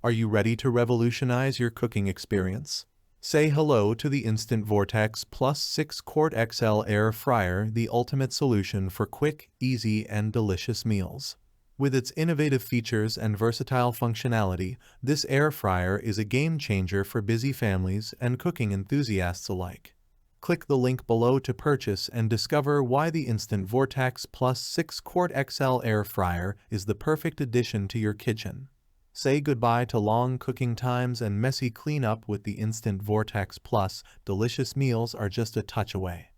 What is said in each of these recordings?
Are you ready to revolutionize your cooking experience? Say hello to the Instant Vortex Plus 6-quart XL Air Fryer, the ultimate solution for quick, easy, and delicious meals. With its innovative features and versatile functionality, this air fryer is a game-changer for busy families and cooking enthusiasts alike. Click the link below to purchase and discover why the Instant Vortex Plus 6-quart XL Air Fryer is the perfect addition to your kitchen. Say goodbye to long cooking times and messy cleanup with the Instant Vortex Plus. Delicious meals are just a touch away.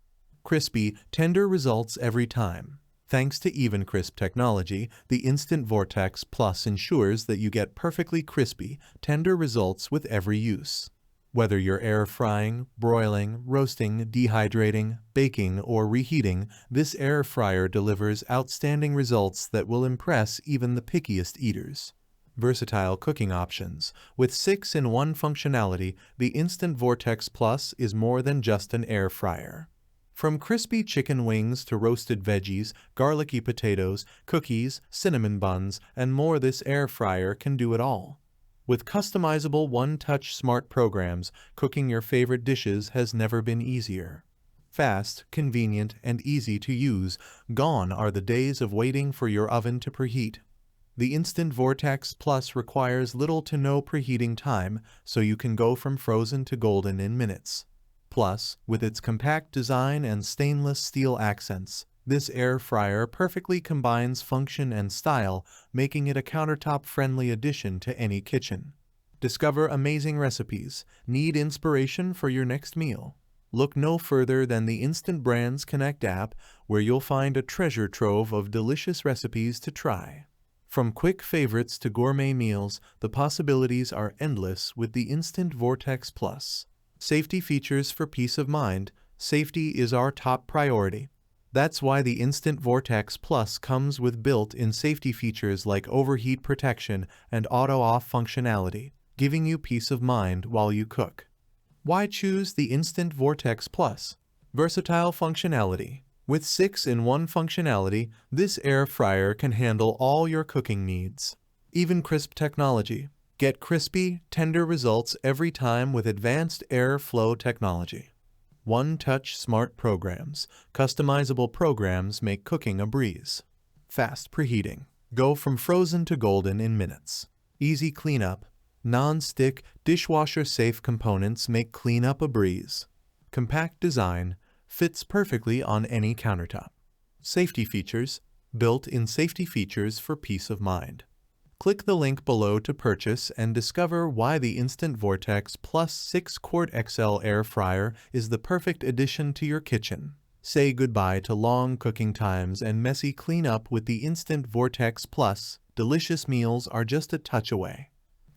Crispy, tender results every time. Thanks to Evencrisp technology, the Instant Vortex Plus ensures that you get perfectly crispy, tender results with every use. Whether you're air frying, broiling, roasting, dehydrating, baking, or reheating, this air fryer delivers outstanding results that will impress even the pickiest eaters. Versatile cooking options. With 6-in-1 functionality, the Instant Vortex Plus is more than just an air fryer. From crispy chicken wings to roasted veggies, garlicky potatoes, cookies, cinnamon buns, and more, this air fryer can do it all. With customizable one-touch smart programs, cooking your favorite dishes has never been easier. Fast, convenient, and easy to use, gone are the days of waiting for your oven to preheat. The Instant Vortex Plus requires little to no preheating time, so you can go from frozen to golden in minutes. Plus, with its compact design and stainless steel accents, this air fryer perfectly combines function and style, making it a countertop-friendly addition to any kitchen. Discover amazing recipes. Need inspiration for your next meal? Look no further than the Instant Brands Connect app, where you'll find a treasure trove of delicious recipes to try. From quick favorites to gourmet meals, the possibilities are endless with the Instant Vortex Plus. Safety features for peace of mind. Safety is our top priority. That's why the Instant Vortex Plus comes with built-in safety features like overheat protection and auto-off functionality, giving you peace of mind while you cook. Why choose the Instant Vortex Plus? Versatile functionality. With 6-in-1 functionality, this air fryer can handle all your cooking needs. Evencrisp technology. Get crispy, tender results every time with advanced air flow technology. One-touch smart programs. Customizable programs make cooking a breeze. Fast preheating. Go from frozen to golden in minutes. Easy cleanup. Non-stick, dishwasher-safe components make cleanup a breeze. Compact design. Fits perfectly on any countertop. Safety features. Built-in safety features for peace of mind. Click the link below to purchase and discover why the Instant Vortex Plus 6-quart XL Air Fryer is the perfect addition to your kitchen. Say goodbye to long cooking times and messy cleanup with the Instant Vortex Plus. Delicious meals are just a touch away.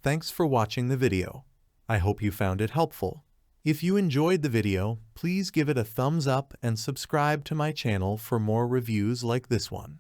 Thanks for watching the video. I hope you found it helpful. If you enjoyed the video, please give it a thumbs up and subscribe to my channel for more reviews like this one.